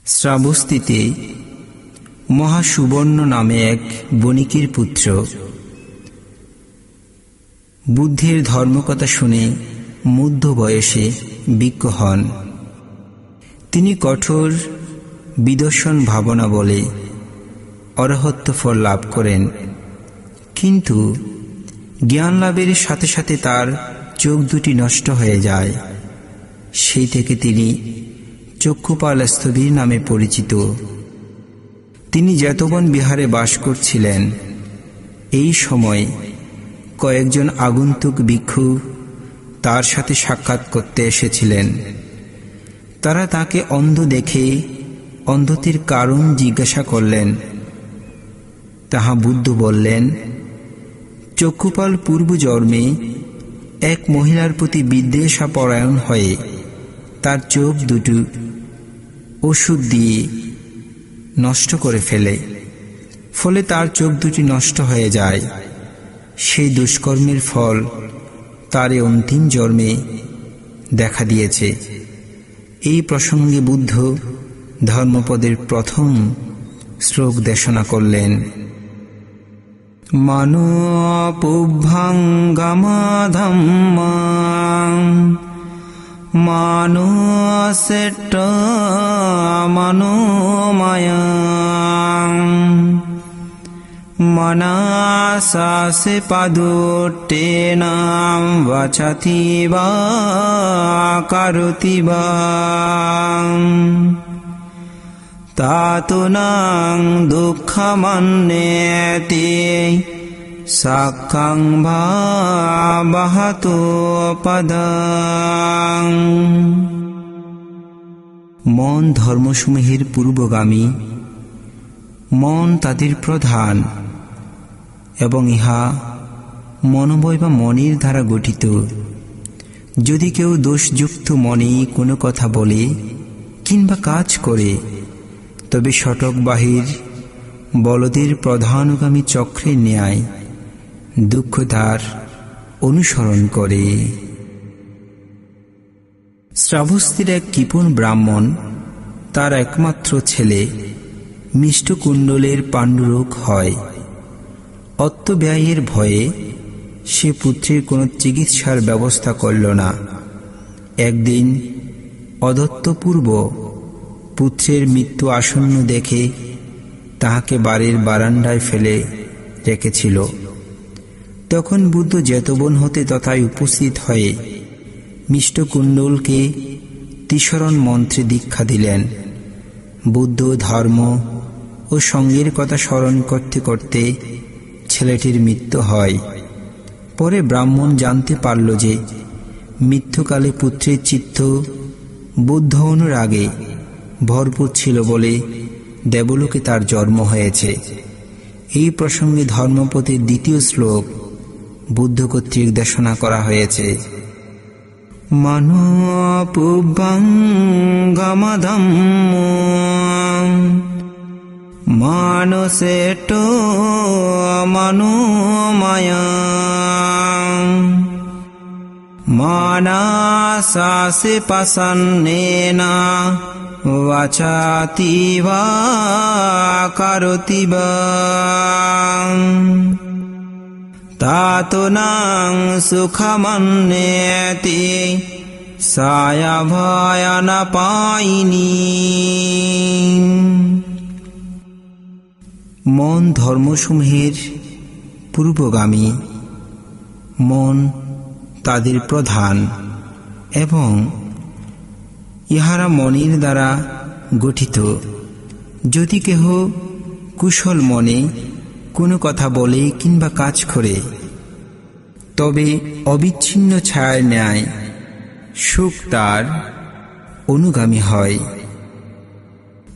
শ্রাবস্তিতে মহাসুবর্ণ নামে এক বণিকের পুত্র বুদ্ধের ধর্মকথা শুনে মধ্য বয়সে বিজ্ঞ হন। তিনি কঠোর বিদর্শন ভাবনা বলে অরহত্য ফল লাভ করেন, কিন্তু জ্ঞান লাভের সাথে সাথে তার চোখ দুটি নষ্ট হয়ে যায়। সেই থেকে তিনি চক্ষুপাল স্থবির নামে পরিচিত। তিনি জেতবন বিহারে বাস করছিলেন। এই সময় কয়েকজন আগন্তুক ভিক্ষু তার সাথে সাক্ষাৎ করতে এসেছিলেন। তারা তাকে অন্ধ দেখে অন্ধতির কারণ জিজ্ঞাসা করলেন। তাহা বুদ্ধ বললেন, চক্ষুপাল পূর্বজন্মে এক মহিলার প্রতি বিদ্বেষাপরায়ণ হয়ে তার চোখ দুটো ওষুধ দিয়ে নষ্ট করে ফেলে, ফলে তার চোখ দুটি নষ্ট হয়ে যায়। সেই দুষ্কর্মের ফল তার অন্তিম জন্মে দেখা দিয়েছে। এই প্রসঙ্গে বুদ্ধ ধর্মপদের প্রথম শ্লোক দেশনা করলেন। মানোপুভ্যাঙ্গমাধম্মাং মানোসেট্ট মনোমায়াং মনাসাসে পাদোট্টেনাং বাচতি বা কারোতি বা তাতুনাং দুঃখমন্যেতে সাক্ষাং ভাবহতো পদং। মন ধর্মসমূহের পূর্বগামী, মন তাদের প্রধান এবং ইহা মনোবয় বা মনের দ্বারা গঠিত। যদি কেউ দোষযুক্ত মনে কোনো কথা বলে কিংবা কাজ করে, তবে শটক বাহির বলদের প্রধানগামী চক্রের ন্যায় দুঃখ তার অনুসরণ করে। শ্রাবস্তির এক কৃপণ ব্রাহ্মণ তার একমাত্র ছেলে মিষ্টকুণ্ডলের পাণ্ডুরোগ হয়। অর্থব্যয়ের ভয়ে সে পুত্রের কোনো চিকিৎসার ব্যবস্থা করল না। একদিন অদত্তপূর্ব পুত্রের মৃত্যু আসন্ন দেখে তাহাকে বাড়ির বারান্দায় ফেলে রেখেছিল। তখন বুদ্ধ জেতবন হতে তথায় উপস্থিত হয়ে মিষ্টকুণ্ডলকে তিসরণ মন্ত্রে দীক্ষা দিলেন। বুদ্ধ ধর্ম ও সঙ্গের কথা স্মরণ করতে করতে ছেলেটির মৃত্যু হয়। পরে ব্রাহ্মণ জানতে পারল যে মৃত্যুকালে পুত্রের চিত্ত বুদ্ধ অনুরাগে ভরপুর ছিল বলে দেবলোকে তার জন্ম হয়েছে। এই প্রসঙ্গে ধর্মপদের দ্বিতীয় শ্লোক বুদ্ধ কর্তৃক দেশনা করা হয়েছে। মানোপুভ্যাঙ্গমাধম্মাং মানসেটো মনোমায়াং মানাসাসে পাসান্নেনা বাচাতি বা কারোতি বা তাতুনাং সুখমন্যেতে সায়াভয়ানাপায়িনী। মন ধর্মসমূহের পূর্বগামী, মন তাদের প্রধান এবং ইহারা মনের দ্বারা গঠিত। যদি কেহ কুশল মনে কোনো কথা বলে কিংবা কাজ করে, তবে অবিচ্ছিন্ন ছায়ার ন্যায় সুখ তার অনুগামী হয়।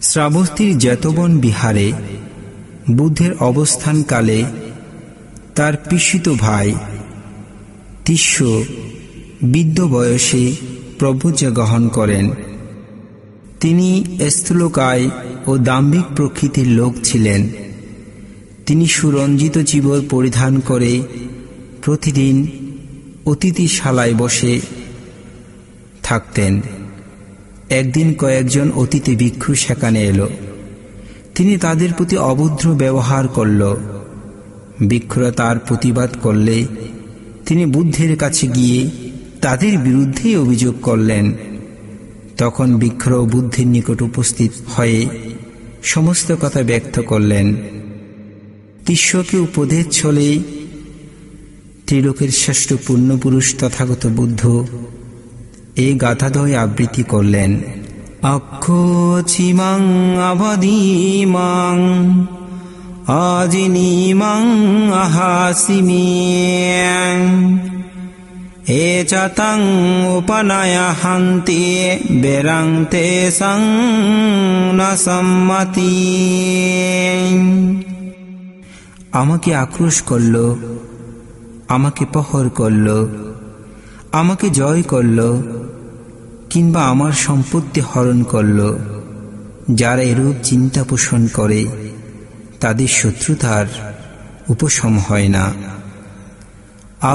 শ্রাবস্তির জেতবন বিহারে বুদ্ধের অবস্থানকালে তার পিসিত ভাই তিস্য বৃদ্ধ বয়সে প্রব্রজা গ্রহণ করেন। তিনি স্থূলকায় ও দাম্ভিক প্রকৃতির লোক ছিলেন। তিনি সুরঞ্জিত চিবর পরিধান করে প্রতিদিন অতিথিশালায় বসে থাকতেন। একদিন কয়েকজন অতিথি ভিক্ষু সেখানে এলো। তিনি তাদের প্রতি অভদ্র ব্যবহার করল। ভিক্ষুরা তার প্রতিবাদ করলে তিনি বুদ্ধের কাছে গিয়ে তাদের বিরুদ্ধে অভিযোগ করলেন। তখন ভিক্ষুরাও বুদ্ধের নিকট উপস্থিত হয়ে সমস্ত কথা ব্যক্ত করলেন। তিস্যকে উপদেশ ছলে ত্রিলোকের শ্রেষ্ঠ পুণ্যপুরুষ তথাগত বুদ্ধ এই গাথাদ্বয় আবৃত্তি করলেন। অক্ষচিমাং অবধিমাং আজিনিমাং আহাসিমিং এচতং উপনয়হন্তি বেরং তেসং ন সম্মতি। আমাকে আক্রোশ করল, আমাকে প্রহর করল, আমাকে জয় করল, কিংবা আমার সম্পত্তি হরণ করল। যারা এরূপ চিন্তা পোষণ করে তাদের শত্রুতার উপশম হয় না।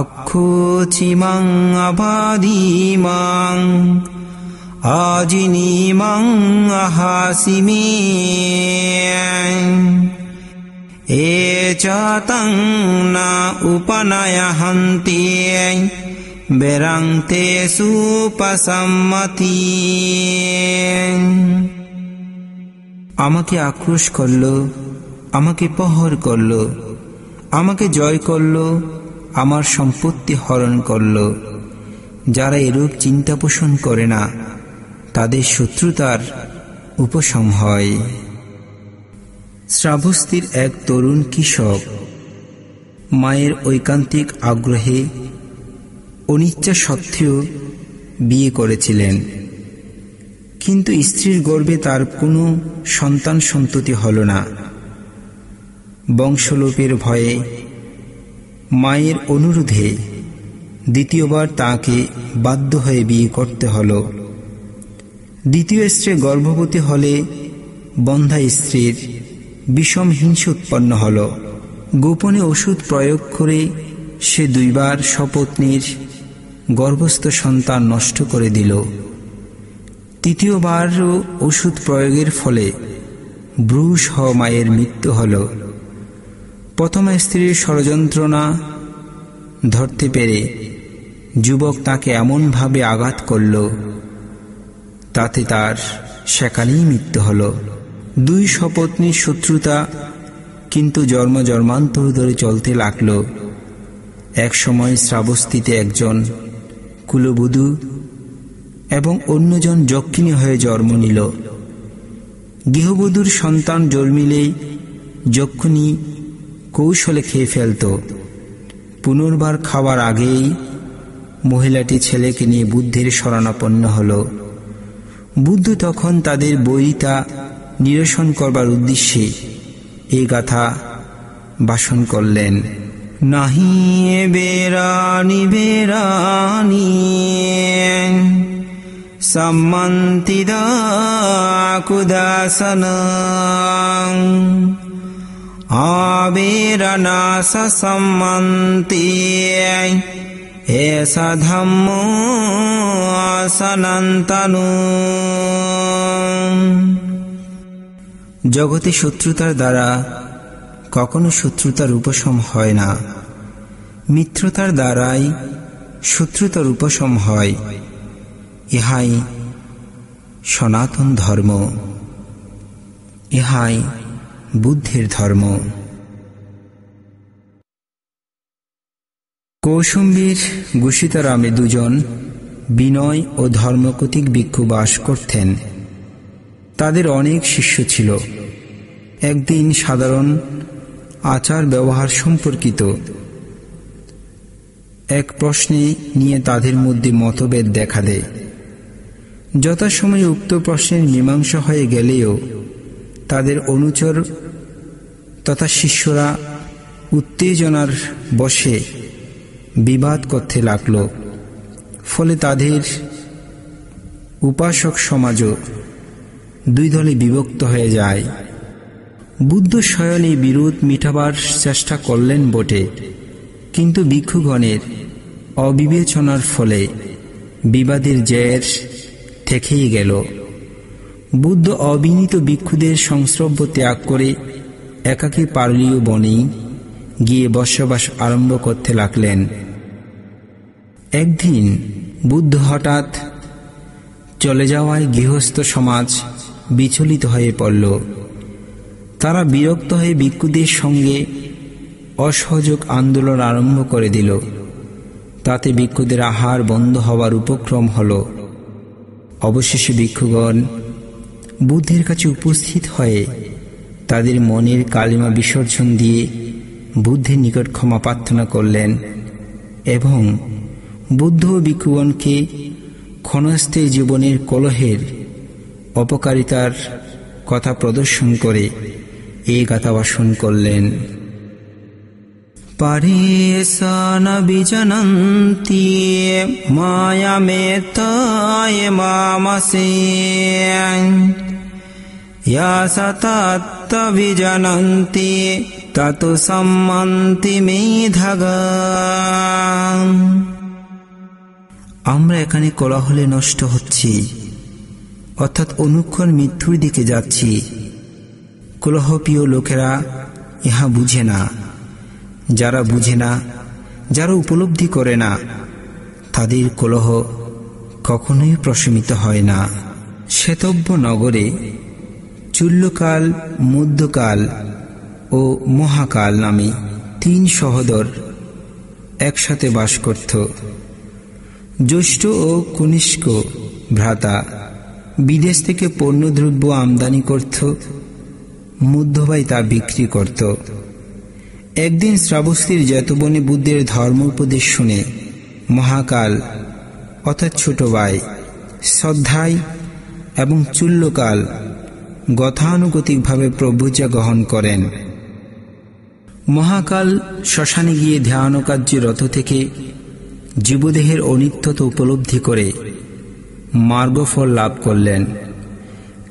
অক্ষচিমাং অবাধিমাং আজিনিমাং আহাসিমিং এচতং না উপনয়হন্তি বেরং তেষু উপসম্মতি। আমাকে আক্রোশ করল, আমাকে প্রহর করল, আমাকে জয় করল, আমার সম্পত্তি হরণ করল। যারা এরূপ চিন্তা পোষণ করে না তাদের শত্রুতার উপশম হয়। শ্রাবস্তির এক তরুণ কৃষক মায়ের ঐকান্তিক আগ্রহে অনিচ্ছা সত্ত্বেও বিয়ে করেছিলেন, কিন্তু স্ত্রীর গর্ভে তার কোনো সন্তান সন্ততি হল না। বংশলোপের ভয়ে মায়ের অনুরোধে দ্বিতীয়বার তাকে বাধ্য হয়ে বিয়ে করতে হল। দ্বিতীয় স্ত্রী গর্ভবতী হলে বন্ধ্যা স্ত্রীর বিষম হিংসা উৎপন্ন হল। গোপনে ওষুধ প্রয়োগ করে সে দুইবার সপত্নীর গর্ভস্থ সন্তান নষ্ট করে দিল। তৃতীয়বারও ওষুধ প্রয়োগের ফলে ব্রুসহ মায়ের মৃত্যু হল। প্রথম স্ত্রীর ষড়যন্ত্রণা ধরতে পেরে যুবক তাকে এমনভাবে আঘাত করল তাতে তার সেখানেই মৃত্যু হল। দুই সপত্নীর শত্রুতা কিন্তু জন্ম জন্মান্তর ধরে চলতে লাগল। এক সময় শ্রাবস্তিতে একজন কুলবধূ এবং অন্যজন যক্ষিণী হয়ে জন্ম নিল। গৃহবধূর সন্তান জন্মিলেই যক্ষিণী কৌশলে খেয়ে ফেলত। পুনর্বার খাওয়ার আগেই মহিলাটি ছেলেকে নিয়ে বুদ্ধের শরণাপন্ন হল। বুদ্ধ তখন তাদের বৈরিতা নিরসন করবার উদ্দেশ্যে এই গাথা ভাষণ করলেন। নাহি বেরানি বেরানি সম্মন্তিদা কুদাসনং আবেরনাস সম্মন্তি এসা ধম্ম সনাতনু। জগতে শত্রুতার দ্বারা কখনো শত্রুতার উপশম হয় না, মিত্রতার দ্বারাই শত্রুতার উপশম হয়। ইহাই সনাতন ধর্ম, ইহাই বুদ্ধের ধর্ম। কৌশুম্বীর গুষিতারামে দুজন বিনয় ও ধর্মকতিক ভিক্ষু বাস করতেন। তাদের অনেক শিষ্য ছিল। একদিন সাধারণ আচার ব্যবহার সম্পর্কিত এক প্রশ্নে নিয়ে তাদের মধ্যে মতভেদ দেখা দেয়। যথাসময়ে উক্ত প্রশ্নের মীমাংসা হয়ে গেলেও তাদের অনুচর তথা শিষ্যরা উত্তেজনার বশে বিবাদ করতে লাগল। ফলে তাদের উপাসক সমাজও দুই দলে বিভক্ত হয়ে যায়। বুদ্ধ স্বয়ং এই বিরোধ মিটাবার চেষ্টা করলেন বটে, কিন্তু ভিক্ষুগণের অবিবেচনার ফলে বিবাদের জের থেকেই গেল। বুদ্ধ অবিনীত ভিক্ষুদের সংস্রব ত্যাগ করে একাকী পারলীয় বনেই গিয়ে বসবাস আরম্ভ করতে লাগলেন। একদিন বুদ্ধ হঠাৎ চলে যাওয়ায় গৃহস্থ সমাজ বিচলিত হয়ে পড়ল। তারা বিরক্ত হয়ে ভিক্ষুদের সঙ্গে অসহযোগ আন্দোলন আরম্ভ করে দিল। তাতে ভিক্ষুদের আহার বন্ধ হওয়ার উপক্রম হল। অবশেষে ভিক্ষুগণ বুদ্ধের কাছে উপস্থিত হয়ে তাদের মনের কালিমা বিসর্জন দিয়ে বুদ্ধের নিকট ক্ষমা প্রার্থনা করলেন এবং বুদ্ধ ও ভিক্ষুগণকে ক্ষণস্থায়ী জীবনের কলহের অপকারিতার কথা প্রদর্শন করে এই গাথা ভাষণ করলেন। পারেশান বিজনন্তি মায়ামেতায় মামাসে ইয়া সতত বিজনন্তি তত সম্মন্তি মেধাগা। আমরা এখানে কোলাহলে নষ্ট হচ্ছি, অর্থাৎ অনুক্ষণ মৃত্যুর দিকে যাচ্ছি। কোলাহপ্রিয় লোকেরা ইহা বুঝে না। যারা বুঝে না, যারা উপলব্ধি করে না, তাদের কোলাহ কখনোই প্রশমিত হয় না। শ্বেতব্য নগরে চুল্যকাল, মধ্যকাল ও মহাকাল নামে 3 সহোদর একসাথে বাস করত। জ্যৈষ্ঠ ও কনিষ্ক ভ্রাতা বিদেশ থেকে পণ্যদ্রব্য আমদানি করত, মধ্যভাই তা বিক্রি করত। একদিন শ্রাবস্তীর জেতবনে বুদ্ধের ধর্ম উপদেশ শুনে মহাকাল অর্থাৎ ছোট ভাই শ্রদ্ধায় এবং চুল্যকাল গতানুগতিকভাবে প্রভুজা গ্রহণ করেন। মহাকাল শ্মশানে গিয়ে ধ্যান কার্যে রত থেকে জীবদেহের অনিত্যতা উপলব্ধি করে মার্গফল লাভ করলেন।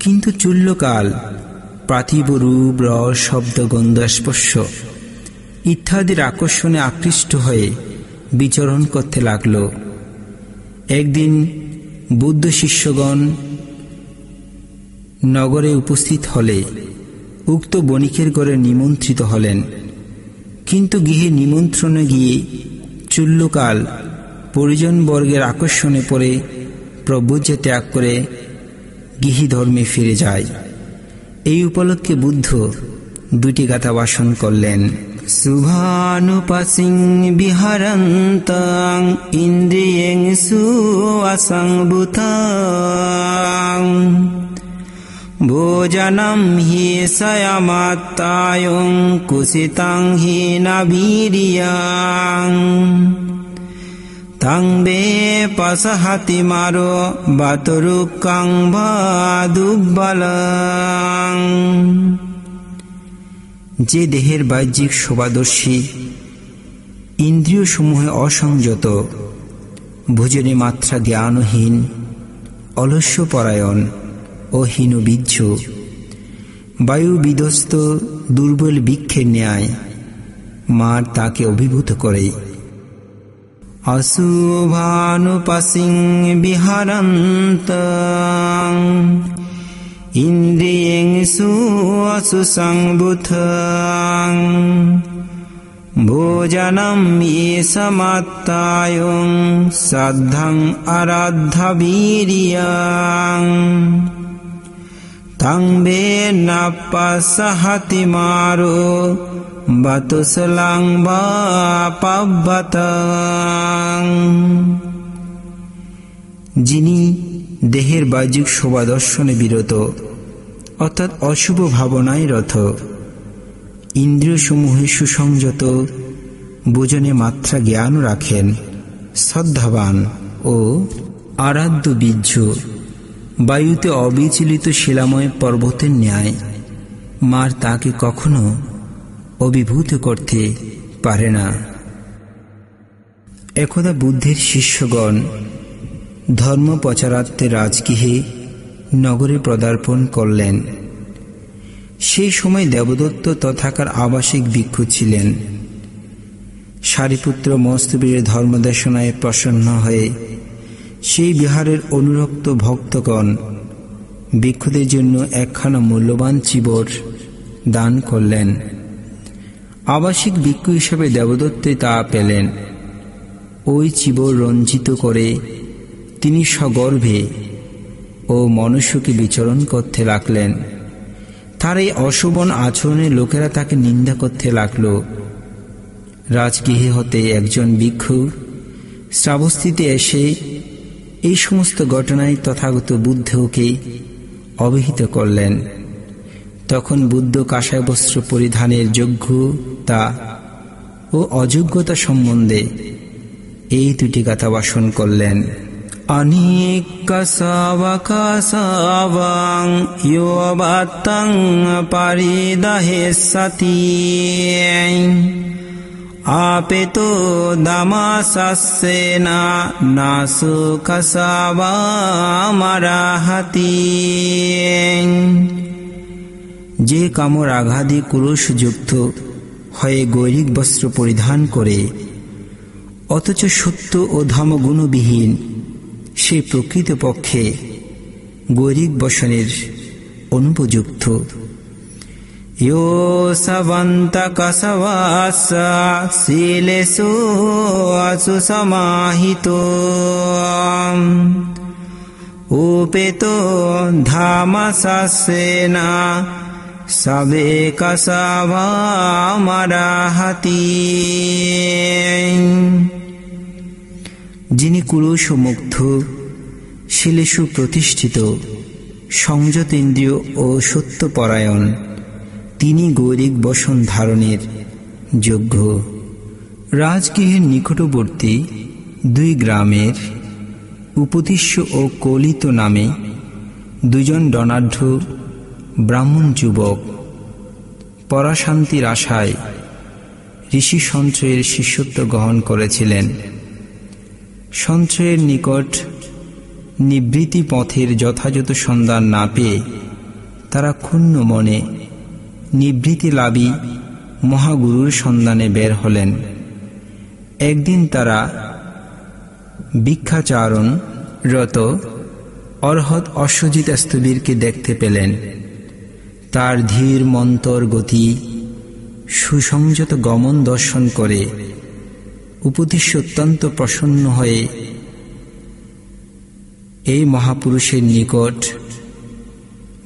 কিন্তু চুল্যকাল পার্থিব রূপ, রস, শব্দ, গন্ধ, স্পর্শ ইত্যাদির আকর্ষণে আকৃষ্ট হয়ে বিচরণ করতে লাগল। একদিন বুদ্ধ শিষ্যগণ নগরে উপস্থিত হলে উক্ত বণিকের ঘরে নিমন্ত্রিত হলেন। কিন্তু গৃহে নিমন্ত্রণে গিয়ে চুল্যকাল পরিজনবর্গের আকর্ষণে পড়ে প্রভুজ্য ত্যাগ করে গৃহী ধর্মে ফিরে যায়। এই উপলক্ষে বুদ্ধ 2টি গাথা ভাষণ করলেন। শুভানুপাসিং বিহারন্তং ইন্দ্রিয়েষু অসংভূতং ভোজনম হি সয়মাত্তায়ং কুসিতং হি নবীর্যং তং বে পসহতি মারো বাতরুকং ভাদুবলং। যে দেহের বাহ্যিক শোভাদর্শী, ইন্দ্রিয় সমূহে অসংযত, ভোজনে মাত্রা জ্ঞানহীন, অলস্যপরায়ণ ও হীনবীর্য, বায়ু বিধ্বস্ত দুর্বল বৃক্ষের ন্যায় মার তাকে অভিভূত করে। অশুভানুপাসিং বিহারন্তং ইন্দ্রিয়েষু অসুসংভূতং ভোজনম ইয়মাত্তায়ং শ্রদ্ধং আরাধ্যবীর্যং তং বে ন পসহতি মারো বাতুসলং বাপবতং। যিনি দেহের বাহ্যিক শোভা দর্শনে বিরত, অর্থাৎ অশুভ ভাবনায় রত, ইন্দ্রিয় সমূহে সুসংযত, ভোজনে মাত্রা জ্ঞান রাখেন, শ্রদ্ধাবান ও আরাধ্য বীর্য, বায়ুতে অবিচলিত শিলাময় পর্বতের ন্যায় মার তাকে কখনো অভিভূত করতে পারে না। একদা বুদ্ধের শিষ্যগণ ধর্ম প্রচারার্থে রাজগৃহে নগরে পদার্পণ করলেন। সেই সময় দেবদত্ত তথাকার আবাসিক ভিক্ষু ছিলেন। সারিপুত্র মস্তবীরের ধর্মদেশনায় প্রসন্ন হয়ে সেই বিহারের অনুরক্ত ভক্তগণ ভিক্ষুদের জন্য একখানা মূল্যবান চিবর দান করলেন। আবাসিক ভিক্ষু হিসেবে দেবদত্তে তা পেলেন। ওই চিবর রঞ্জিত করে তিনি সগর্বে ও মনুষ্যকে বিচরণ করতে লাগলেন। তার এই অশোভন আচরণে লোকেরা তাকে নিন্দা করতে লাগল। রাজগৃহে হতে একজন ভিক্ষু শ্রাবস্তিতে এসে এই সমস্ত ঘটনায় তথাগত বুদ্ধকে অবহিত করলেন। তখন বুদ্ধ কাঁসায় বস্ত্র পরিধানের যোগ্যতা ও অযোগ্যতা সম্বন্ধে এই দুটি কথা ভাষণ করলেন। অনিকাসাবাকাসাবাং ইয়োবাত্তাং পারিদাহেসতি আपेतो দামাসাসেনা নাসু কাসাবা মারাহাতি। যে কামর আঘাতে কুরুষযুক্ত হয়ে গৈরিক বস্ত্র পরিধান করে অথচ সত্য ও ধর্মগুণবিহীন, সে প্রকৃতপক্ষে গৈরিক বসনের অনুপযুক্ত। यो सवन्तकसवासा शीलेषु असुसमाहितो उपेतो धामसासेना सवेकसवामराहति। যিনি কুলুষ মুগ্ধ, শিলেষু প্রতিষ্ঠিত, সংযত ইন্দ্রিয় ও সত্যপরায়ণ, তিনি গৈরিক বসন ধারণের যোগ্য। রাজগৃহের নিকটবর্তী দুই গ্রামের উপতিষ্য ও কলিত নামে দুজন ডনাঢ্য ব্রাহ্মণ যুবক পরাশান্তির আশায় ঋষি সঞ্চয়ের শিষ্যত্ব গ্রহণ করেছিলেন। সঞ্চয়ের নিকট নিবৃত্তি পথের যথাযথ সন্ধান না পেয়ে তারা ক্ষুণ্ণ মনে নিবৃত্তি লাভী মহাগুরুর সন্ধানে বের হলেন। একদিন তারা ভিক্ষাচারণরত অর্হৎ অশ্বজিৎ স্থবিরকে দেখতে পেলেন। তার ধীর মন্তর গতি, সুসংযত গমন দর্শন করে উপতিষ্য অত্যন্ত প্রসন্ন হয়ে এই মহাপুরুষের নিকট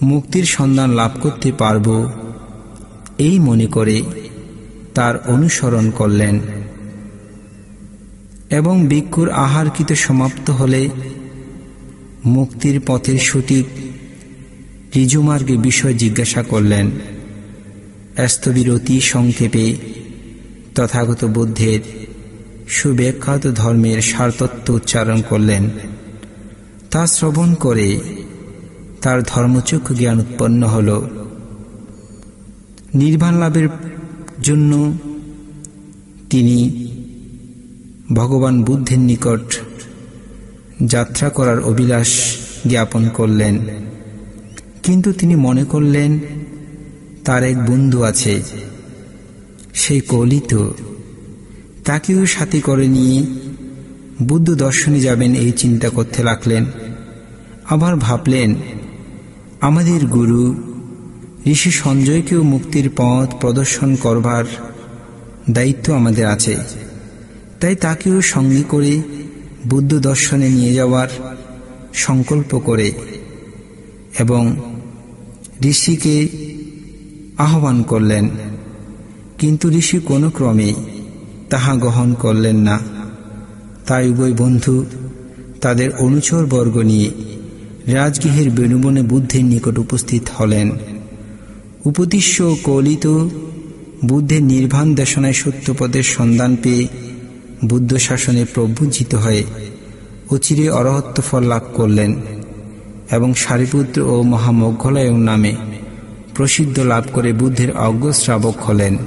মুক্তির সন্ধান লাভ করতে পারব এই মনে করে তার অনুসরণ করলেন এবং ভিক্ষুর আহারকৃত সমাপ্ত হলে মুক্তির পথের সঠিক ঋজুমার্গে বিষয় জিজ্ঞাসা করলেন। স্থবির অতি সংক্ষেপে তথাগত বুদ্ধের সুব্যাখ্যাত ধর্মের সারতত্ত্ব উচ্চারণ করলেন। তা শ্রবণ করে তার ধর্মচক্ষু জ্ঞান উৎপন্ন হল। নির্বাণ লাভের জন্য তিনি ভগবান বুদ্ধের নিকট যাত্রা করার অভিলাষ জ্ঞাপন করলেন। কিন্তু তিনি মনে করলেন তার এক বন্ধু আছে, সেই কলিত, তাকেও সাথী করে নিয়ে বুদ্ধ দর্শনে যাবেন এই চিন্তা করতে লাগলেন। আবার ভাবলেন, আমাদের গুরু ঋষি সঞ্জয়কেও মুক্তির পথ প্রদর্শন করবার দায়িত্ব আমাদের আছে, তাই তাকেও সঙ্গে করে বুদ্ধ দর্শনে নিয়ে যাওয়ার সংকল্প করে এবং ঋষিকে আহ্বান করলেন। কিন্তু ঋষি কোনো ক্রমে তাহা গ্রহণ করলেন না। তাই উভয় বন্ধু তাদের অনুচরবর্গ নিয়ে রাজগৃহের বেণুবনে বুদ্ধের নিকট উপস্থিত হলেন। উপতিষ্য কলিত বুদ্ধের নির্বাণ দেশনায় সত্যপদের সন্ধান পেয়ে বুদ্ধ শাসনে প্রভুজিত হয়ে অচিরে অরহত্ব ফল লাভ করলেন এবং সারিপুত্র ও মহামোঘ্গলায়ন নামে প্রসিদ্ধ লাভ করে বুদ্ধের অগ্রশ্রাবক হলেন।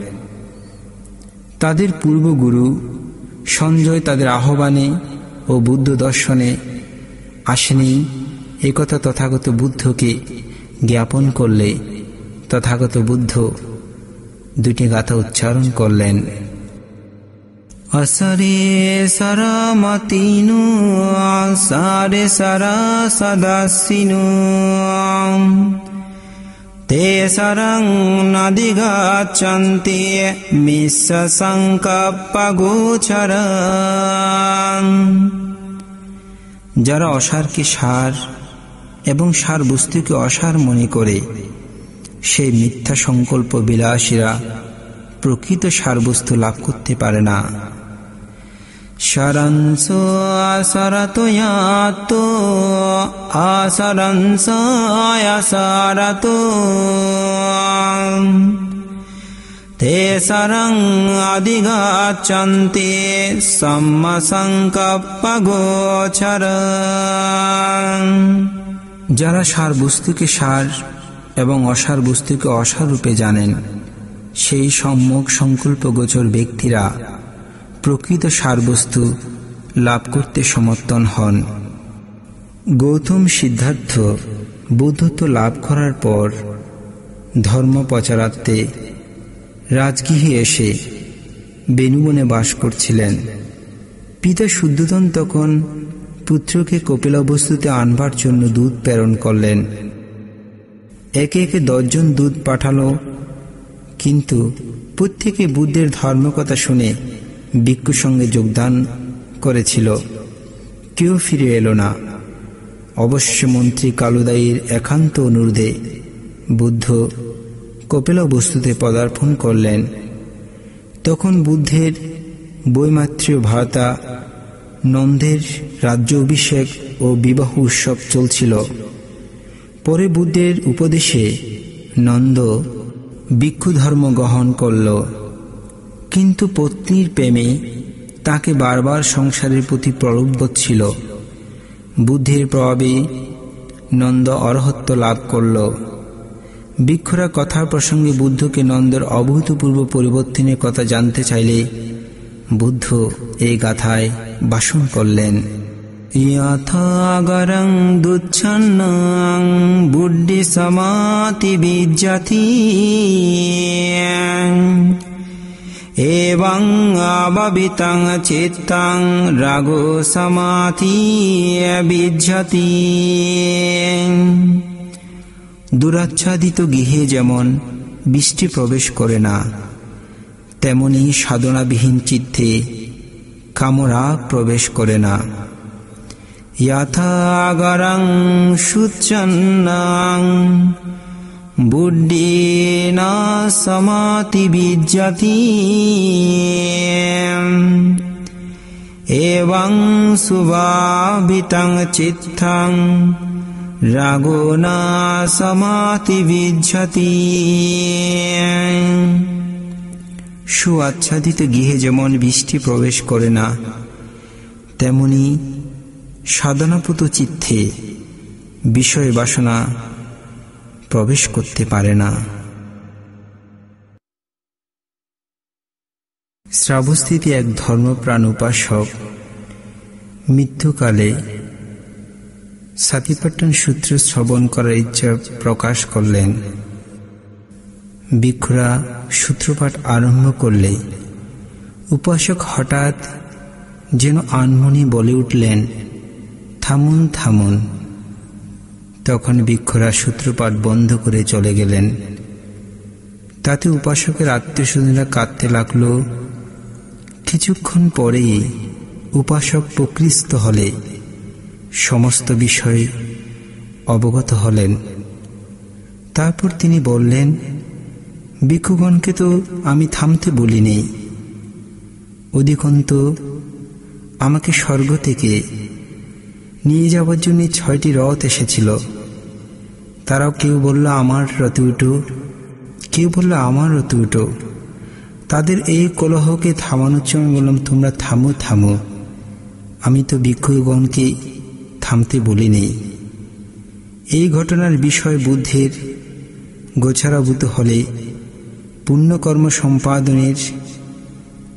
তাদের পূর্বগুরু সঞ্জয় তাদের আহ্বানে ও বুদ্ধ দর্শনে আসেনি একথা তথাগত বুদ্ধকে জ্ঞাপন করলে তথাগত বুদ্ধ দুটি গাথা উচ্চারণ করলেন। असरे सरमतिनु सारे सरा सदासिनु ते सरं नदिगच्छन्ति मिश्र संकल्पगोचर। যারা অসারকে সার এবং সার বস্তুকে অসার মনে করে সেই মিথ্যা সংকল্প বিলাসীরা প্রকৃত সার বস্তু লাভ করতে পারে না। সারাংশ আসারতয়াত আসারাংশ আসারত তে সরং অধিগচ্ছন্তি সম্মসংকল্পগোচর। যারা সার বস্তুকে সার এবং অসার বস্তুকে অসার রূপে জানেন সেই সম্যক সংকল্পগোচর ব্যক্তিরা প্রকৃত সারবস্তু লাভ করতে সমর্থন হন। গৌতম সিদ্ধার্থ বুদ্ধত্ব লাভ করার পর ধর্ম প্রচারার্থে রাজগৃহে এসে বেণুবনে বাস করছিলেন। পিতা শুদ্ধোধন তখন পুত্রকে কপিলাবস্তুতে আনবার জন্য দূত প্রেরণ করলেন। একে একে 10 জন দূত পাঠালো, কিন্তু প্রত্যেকে বুদ্ধের ধর্মকথা শুনে ভিক্ষু সঙ্গে যোগদান করেছিল, কেউ ফিরে এলো না। অবশ্য মন্ত্রী কালুদায়ীর একান্ত অনুরোধে বুদ্ধ কপিলাবস্তুতে পদার্পণ করলেন। তখন বুদ্ধের বৈমাত্রীয় ভ্রাতা নন্দের রাজ্য অভিষেক ও বিবাহ উৎসব চলছিল। পরে বুদ্ধের উপদেশে নন্দ ভিক্ষু ধর্ম গ্রহণ করল, কিন্তু পত্নীর প্রেমে তাকে বারবার সংসারের প্রতি প্রলুব্ধ ছিল। বুদ্ধের প্রভাবে নন্দ অরহত্ব লাভ করল। ভিক্ষুরা কথার প্রসঙ্গে বুদ্ধকে নন্দের অভূতপূর্ব পরিবর্তনের কথা জানতে চাইলে বুদ্ধ এই গাথায় ভাষণ করলেন। यथागरं दुच्छन्नं बुद्धि समाति विज्जति एवं अभवितं चित्तं रागो समाति विज्जति। দুরাচ্ছাদিত গৃহে যেমন বৃষ্টি প্রবেশ করে না, তেমনি সাধনাবিহীন চিত্তে কামরাগ প্রবেশ করে না। यथागरं शुच्चन्नं बुद्धिन समाति विज्जति एवं सुभावितं चित्तं रागो न समाति विज्जति। সুআচ্ছাদিত গৃহে যেমন বৃষ্টি প্রবেশ করে না, তেমনি সাধনাপুত চিত্তে বিষয় বাসনা প্রবেশ করতে পারে না। শ্রাবস্তিতে এক ধর্মপ্রাণ উপাসক মৃত্যুকালে সাতিপাট্টন সূত্র শ্রবণ করার ইচ্ছা প্রকাশ করলেন। ভিক্ষুরা সূত্রপাঠ আরম্ভ করলে উপাসক হঠাৎ যেন আনমনে বলে উঠলেন, থামুন থামুন। তখন ভিক্ষুরা সূত্রপাঠ বন্ধ করে চলে গেলেন। তাতে উপাসকের আত্মীয়স্বজনরা কাঁদতে লাগল। কিছুক্ষণ পরেই উপাসক প্রকৃষ্ট হলে সমস্ত বিষয় অবগত হলেন। তারপর তিনি বললেন, ভিক্ষুগণকে তো আমি থামতে বলিনি, অধিকন্তু আমাকে স্বর্গ থেকে নিয়ে যাওয়ার জন্য 6টি রথ এসেছিল। তারাও কেউ বলল আমার রথে উঠো, কেউ বলল আমার রথে উঠো। তাদের এই কলহকে থামানোর জন্য বললাম, তোমরা থামো থামো, আমি তো ভিক্ষুগণকে থামতে বলিনি। এই ঘটনার বিষয় বুদ্ধের গোচরাভূত হলে পুণ্যকর্ম সম্পাদনের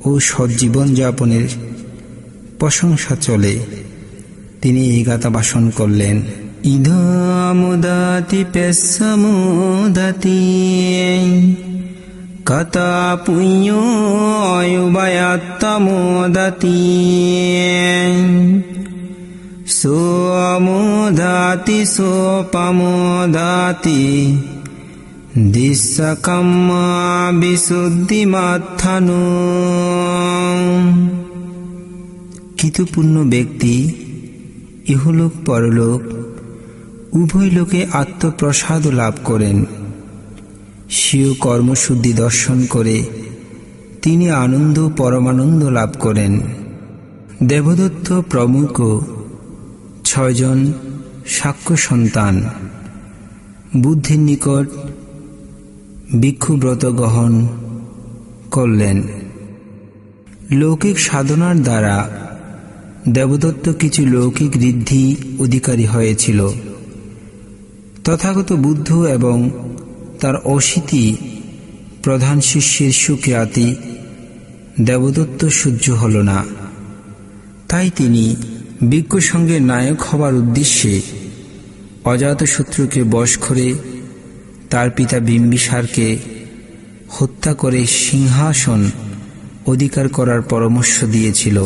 ও সজ্জীবন যাপনের প্রশংসা চলে। তিনি এই গাথা ভাষণ করলেন। ইদমুদাতি পেসমুদাতি kata punyo yubayattamodati so amodati so pamodati dissakamma visuddhimathanu। কৃতপূর্ণ ব্যক্তি ইহলোক পরলোক উভয় লোকে আত্মপ্রসাদ লাভ করেন। স্বীয় কর্মশুদ্ধি দর্শন করে তিনি আনন্দ পরমানন্দ লাভ করেন। দেবদত্ত প্রমুখ 6 জন সাক্ষ্য সন্তান বুদ্ধের নিকট ভিক্ষুব্রত গ্রহণ করলেন। লৌকিক সাধনার দ্বারা দেবদত্ত কিছু লৌকিক ঋদ্ধি অধিকারী হয়েছিল। তথাগত বুদ্ধ এবং তার অশীতি প্রধান শিষ্যের সুখ্যাতি দেবদত্ত সহ্য হল না। তাই তিনি ভিক্ষু সঙ্গের নায়ক হবার উদ্দেশ্যে অজাতশত্রুকে বশ করে তার পিতা বিম্বিসারকে হত্যা করে সিংহাসন অধিকার করার পরামর্শ দিয়েছিল।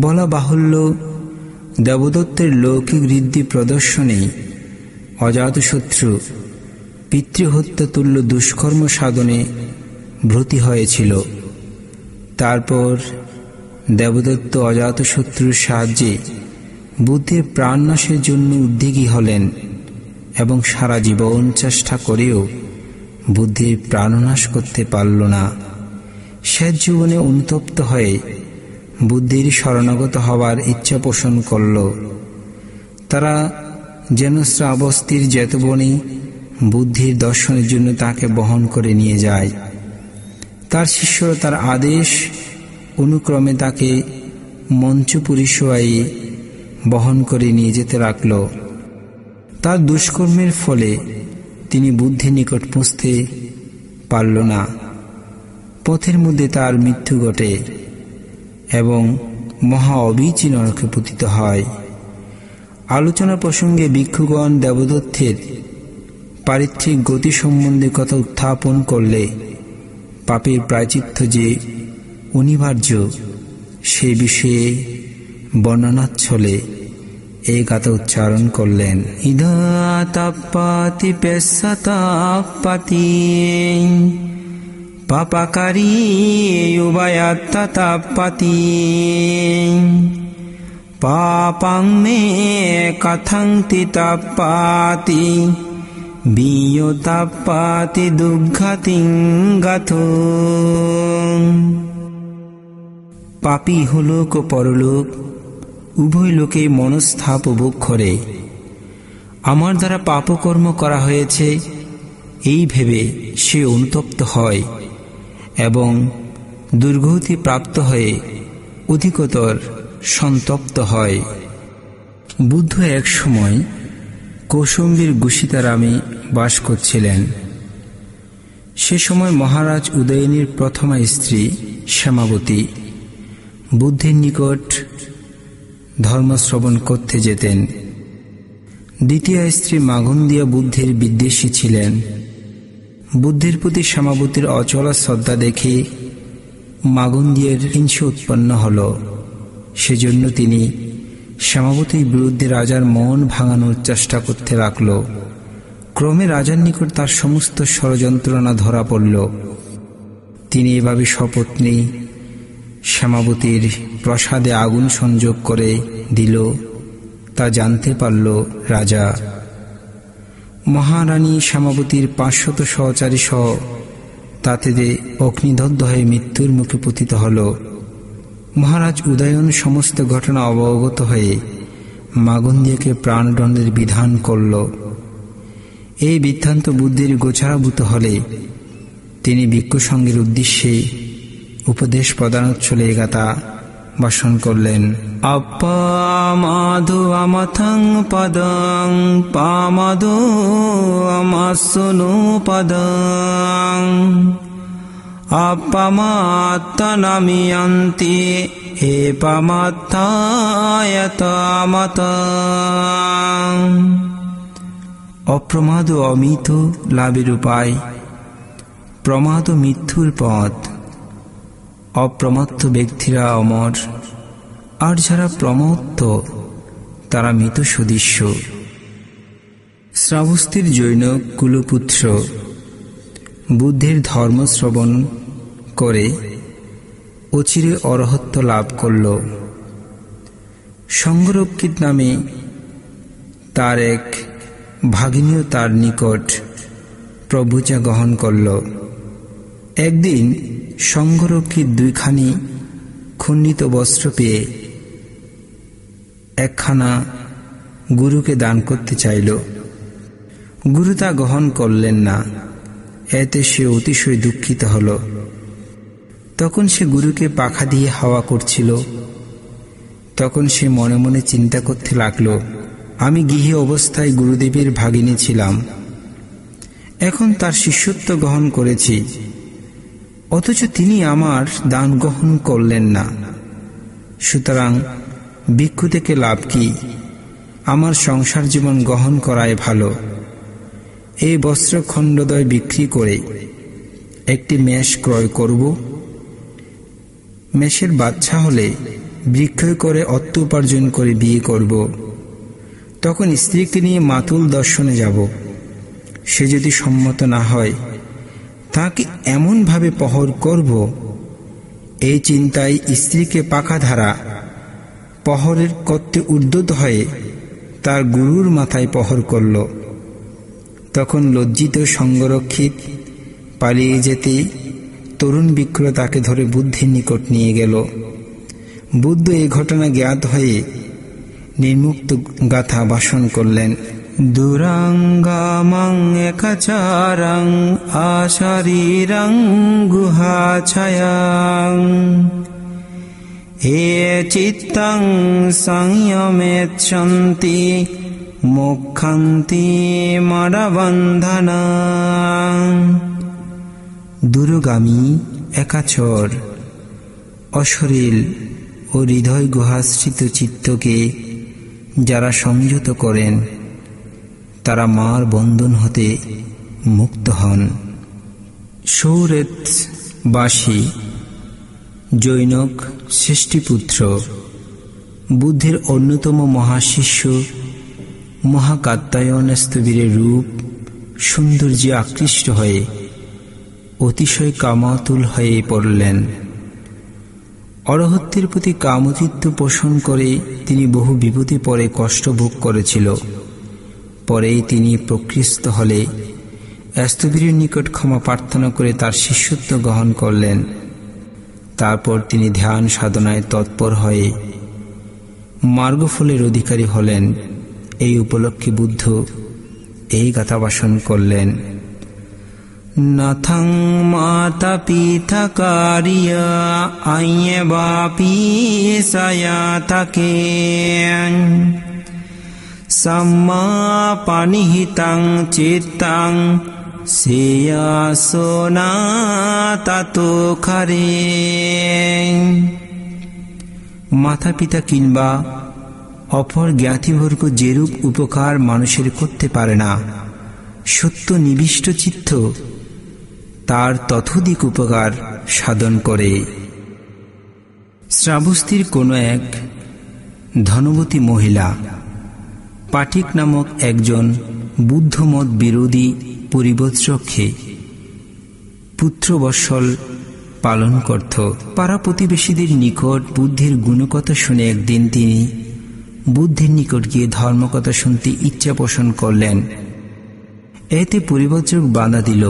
বলা বাহুল্য, দেবদত্তের লৌকিক ঋদ্ধি প্রদর্শনে অজাতশত্রু পিতৃহত্যা তুল্য দুষ্কর্ম সাধনে ব্রতী হয়েছিল। তারপর দেবদত্ত অজাতশত্রুর সাহায্যে বুদ্ধের প্রাণনাশের জন্য উদ্যোগী হলেন এবং সারা জীবন চেষ্টা করেও বুদ্ধের প্রাণনাশ করতে পারল না। শেষ জীবনে অনুতপ্ত হয়ে বুদ্ধের শরণাগত হবার ইচ্ছা পোষণ করল। তারা যেন শ্রাবস্তীর জেতবনে বুদ্ধির দর্শনের জন্য তাকে বহন করে নিয়ে যায়। তার শিষ্যরা তার আদেশ অনুক্রমে তাকে মঞ্চপুরী শোয়াই বহন করে নিয়ে যেতে লাগল। তার দুষ্কর্মের ফলে তিনি বুদ্ধের নিকট পৌঁছতে পারল না। পথের মধ্যে তার মৃত্যু ঘটে এবং মহা অবিচি নরকে পতিত হয়। আলোচনা প্রসঙ্গে ভিক্ষুগণ দেবদত্তের পারিত্রিক গতি সম্বন্ধে কথা উত্থাপন করলে পাপের প্রায়শ্চিত্ত যে অনিবার্য সে বিষয়ে বর্ণনাচ্ছলে এই গাথা উচ্চারণ করলেন। ইদা তাপ্পাতি পেশাতাপ্পাতি পাপাকারী উভয়াত্তা তাপ্পাতি পাপাং মে কথাংতি তাপ্পাতি বিয়োতাপ্পাতি দুঃখাতিং গাথো। পাপী ইহলোক ও পরলোক উভয় লোকে মনস্থাপ ভোগ করে। আমার দ্বারা পাপকর্ম করা হয়েছে এই ভেবে সে অনুতপ্ত হয় এবং দুর্গতি প্রাপ্ত হয়ে অধিকতর সন্তপ্ত হয়। বুদ্ধ এক সময় কৌশম্বীর গুষিতারামে বাস করছিলেন। সে সময় মহারাজ উদয়নীর প্রথমা স্ত্রী শ্যামাবতী বুদ্ধের নিকট ধর্মশ্রবণ করতে যেতেন। দ্বিতীয় স্ত্রী মাগন্দিয়া বুদ্ধের বিদ্বেষী ছিলেন। বুদ্ধের প্রতি শ্যামাবতীর অচলা শ্রদ্ধা দেখে মাগন্দিয়ার হিংসা উৎপন্ন হল। সেজন্য তিনি শ্যামাবতীর বিরুদ্ধে রাজার মন ভাঙানোর চেষ্টা করতে লাগল। ক্রমে রাজার নিকট তার সমস্ত ষড়যন্ত্রণা ধরা পড়ল। তিনি এভাবে সপত্নী শ্যামাবতীর প্রসাদে আগুন সংযোগ করে দিল তা জানতে পারল রাজা। মহারানী শ্যামাবতীর 500 সহচারী সহ তাতে অগ্নিদগ্ধ হয়ে মৃত্যুর মুখে পতিত হল। মহারাজ উদয়ন সমস্ত ঘটনা অবগত হয়ে মাগন্দিয়াকে প্রাণদণ্ডের বিধান করল। এই বৃত্তান্ত বুদ্ধির গোচরাভূত হলে তিনি ভিক্ষু সঙ্গের উদ্দেশ্যে উপদেশ প্রদানোচ্ছলে গাথা ভাষণ করলেন। অপামাদো আমাথং পদং পামাদো আমাসনো পদং অপামাত্তনামিয়ন্তি এপামাত্তায়তামত। অপ্রমাদ ও অমিত লাভের উপায় প্রমাদ ও মৃত্যুর পথ। অপ্রমত্ত ব্যক্তিরা অমর, আর যারা প্রমত্ত তারা মৃত সদৃশ্য। শ্রাবস্তীর জৈন কুলপুত্র বুদ্ধের ধর্ম শ্রবণ করে অচিরে অরহত্ব লাভ করল। সঙ্গরক্ষিত নামে তার এক ভাগিনীও তার নিকট প্রভুজা গ্রহণ করল। একদিন সঙ্গরক্ষিত দুইখানি খণ্ডিত বস্ত্র পেয়ে একখানা গুরুকে দান করতে চাইল। গুরু তা গ্রহণ করলেন না। এতে সে অতিশয় দুঃখিত হল। তখন সে গুরুকে পাখা দিয়ে হাওয়া করছিল। তখন সে মনে মনে চিন্তা করতে লাগল, আমি গৃহী অবস্থায় গুরুদেবের ভাগিনী ছিলাম, এখন তার শিষ্যত্ব গ্রহণ করেছি, অথচ তিনি আমার দান গ্রহণ করলেন না। সুতরাং ভিক্ষু থেকে লাভ কি? আমার সংসার জীবন গ্রহণ করাই ভালো। এই বস্ত্র খণ্ডদ্বয় বিক্রি করে একটি মেষ ক্রয় করব। মেষের বাচ্চা হলে বিক্রয় করে অর্থ উপার্জন করে বিয়ে করব। তখন স্ত্রীকে নিয়ে মাতুল দর্শনে যাব। সে যদি সম্মত না হয় তাকে এমনভাবে প্রহর করব। এই চিন্তায় স্ত্রীকে পাকা ধারা প্রহরের করতে উদ্যত হয়ে তার গুরুর মাথায় প্রহর করল। তখন লজ্জিত সঙ্গরক্ষিত পালিয়ে যেতে তরুণ বিক্রয় তাকে ধরে বুদ্ধের নিকট নিয়ে গেল। বুদ্ধ এই ঘটনা জ্ঞাত হয়ে নির্মুক্ত গাথা ভাষণ করলেন। দুরাঙ্গামং একাচারং আশারীরং গুহাছায়াং হে চিত্তং সংযমেচ্ছন্তি মোক্ষান্তি মারাবন্ধনাং। দূরগামী, একাচর, অশরীল ও হৃদয় গুহাশ্রিত চিত্তকে যারা সংযত করেন তারা মার বন্ধন হতে মুক্ত হন। সৌরেতবাসী জৈনক ষষ্ঠীপুত্র বুদ্ধের অন্যতম মহাশিষ্য মহাকাত্যায়ন স্থবিরের রূপ সৌন্দর্যে আকৃষ্ট হয়ে অতিশয় কামাতুল হয়ে পড়লেন। অরহত্বের প্রতি কামচিত্ত পোষণ করে তিনি বহু বিপদে পরে কষ্ট ভোগ করেছিল। পরে তিনি প্রকৃষ্ট হলে স্থবিরের নিকট ক্ষমা প্রার্থনা করে তার শিষ্যত্ব গ্রহণ করলেন। তারপর তিনি ধ্যান সাধনায় তৎপর হয়ে মার্গফলের অধিকারী হলেন। এই উপলক্ষে বুদ্ধ এই গাথা ভাষণ করলেন। নাথং মাতা পিতা কারিয়া আইয়ে বাপি সায়া থাকে সাম্মা পানিহিতাং চিত্তাং সেয়াসোনা তাতো খারে। মাতা পিতা কিংবা অপর জ্ঞাতিবর্গ যেরূপ উপকার মানুষের করতে পারে না, সত্য নিবিষ্ট চিত্ত তার ততোধিক উপকার সাধন করে। শ্রাবস্তীর কোনো এক ধনবতী মহিলা পাটিক নামক একজন বুদ্ধমত বিরোধী পরিবজ্রকে পুত্রবৎসল পালন করত। পাড়া প্রতিবেশীদের নিকট বুদ্ধের গুণকথা শুনে একদিন তিনি বুদ্ধের নিকট গিয়ে ধর্মকথা শুনতে ইচ্ছা পোষণ করলেন। এতে পরিবজ্রক বাধা দিল,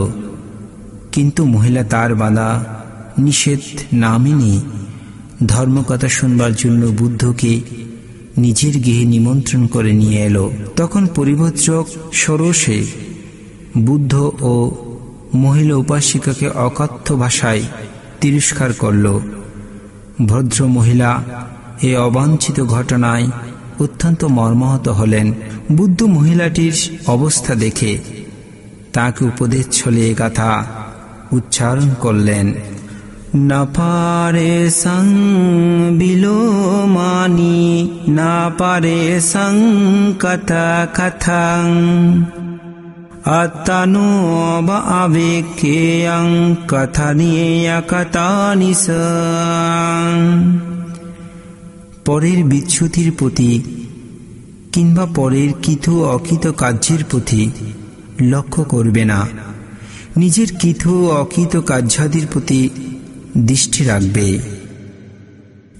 কিন্তু মহিলা তার বাধা নিষেধ না মেনে ধর্মকথা শুনবার জন্য বুদ্ধকে নিজের গৃহে নিমন্ত্রণ করে নিয়ে এলো। তখন পরিবজ্রক সরোষে বুদ্ধ ও মহিলা উপাসিকাকে অকথ্য ভাষায় তিরস্কার করল। ভদ্র মহিলা এ অবাঞ্ছিত ঘটনায় অত্যন্ত মর্মাহত হলেন। বুদ্ধ মহিলাটির অবস্থা দেখে তাকে উপদেশ ছলে গাথা উচ্চারণ করলেন। না পারে সং বিলোমানি না পারে সং কথা কথাং আত্মানো বা আবেগেয়ং কথানিয়া কথানিস। পরের বিচ্যুতির প্রতি কিংবা পরের কৃত অকৃত কার্যের প্রতি লক্ষ্য করবে না, নিজের কৃত অকৃত কার্যাদির প্রতি দৃষ্টি রাখবে।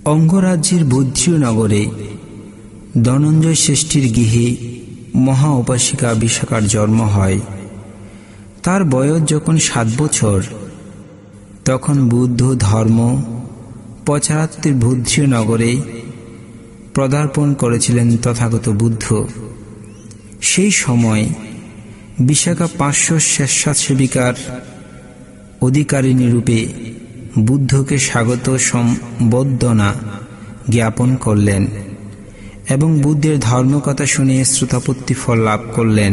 অঙ্গরাজ্যের বদ্রীনগরে ধনঞ্জয় শ্রেষ্ঠীর গৃহে মহা উপাসিকা বিশাখার জন্ম হয়। তার বয়স যখন 7 বছর, তখন বুদ্ধ ধর্ম প্রচারার্থে বদ্রীনগরে পদার্পণ করেছিলেন তথাগত বুদ্ধ। সেই সময় বিশাখা 500 স্বেচ্ছাসেবিকার অধিকারিণী রূপে বুদ্ধকে স্বাগত সম্বর্ধনা জ্ঞাপন করলেন এবং বুদ্ধের ধর্মকথা শুনে শ্রোতাপত্তি ফল লাভ করলেন।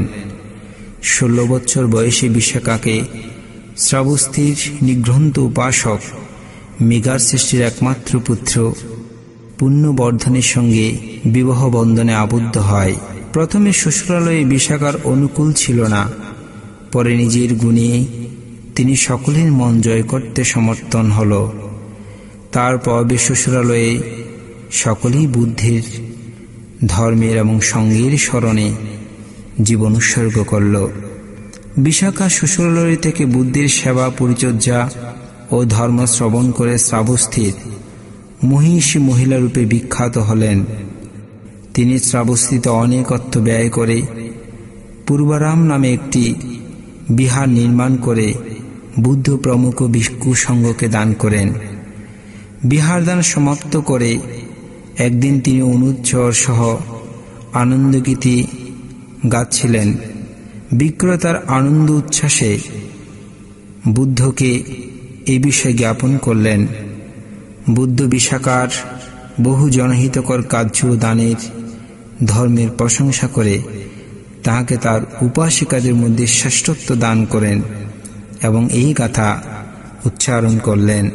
16 বছর বয়সে বিশাখাকে শ্রাবস্তীর নিগ্রন্থ উপাসক মেঘার শ্রেষ্ঠীর একমাত্র পুত্র পুণ্যবর্ধনের সঙ্গে বিবাহ বন্ধনে আবদ্ধ হয়। প্রথমে শ্বশুরালয়ে বিশাখার অনুকূল ছিল না, পরে নিজের গুণে তিনি সকলের মন জয় করতে সমর্থন হল। তারপর শ্বশুরালয়ে সকলেই বুদ্ধের ধর্মের এবং সঙ্গের স্মরণে জীবন উৎসর্গ করল। বিশাখা শ্বশুরালয় থেকে বুদ্ধের সেবা পরিচর্যা ও ধর্ম শ্রবণ করে শ্রাবস্তীর মহিষী মহিলা রূপে বিখ্যাত হলেন। তিনি শ্রাবস্তীতে অনেক অর্থ ব্যয় করে পূর্বারাম নামে একটি বিহার নির্মাণ করে বুদ্ধ প্রমুখ ভিক্ষু সংঘকে দান করেন। বিহার দান সমাপ্ত করে একদিন তিনি অনুচ্ছর সহ আনন্দগীতি গাচ্ছিলেন। বিক্রেতার আনন্দ উচ্ছ্বাসে বুদ্ধকে এই বিষয়ে জ্ঞাপন করলেন। বুদ্ধ বিশাখার বহু জনহিতকর কার্য দানের ধর্মের প্রশংসা করে তাহাকে তার উপাসিকাদের মধ্যে শ্রেষ্ঠত্ব দান করেন এবং এই গাথা উচ্চারণ করলেন।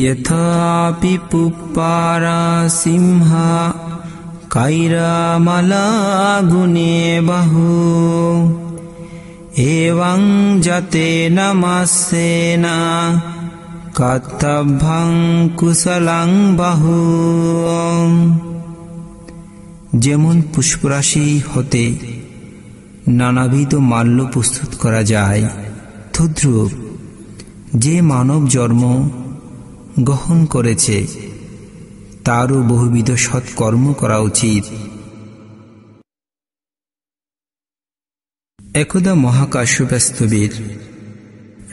यथापि पुप्पारा सिंहा कैरामला गुणे बहु एवं जते नमस्सेना कर्तव्यं कुशलं बहु। যেমন পুষ্পরাশি হতে নানাবিধ মাল্য প্রস্তুত করা যায়, তদ্রূপ যে মানব জন্ম গ্রহণ করেছে তারও বহুবিধ সৎকর্ম করা উচিত। একদা মহাকাশ্যপস্তবীর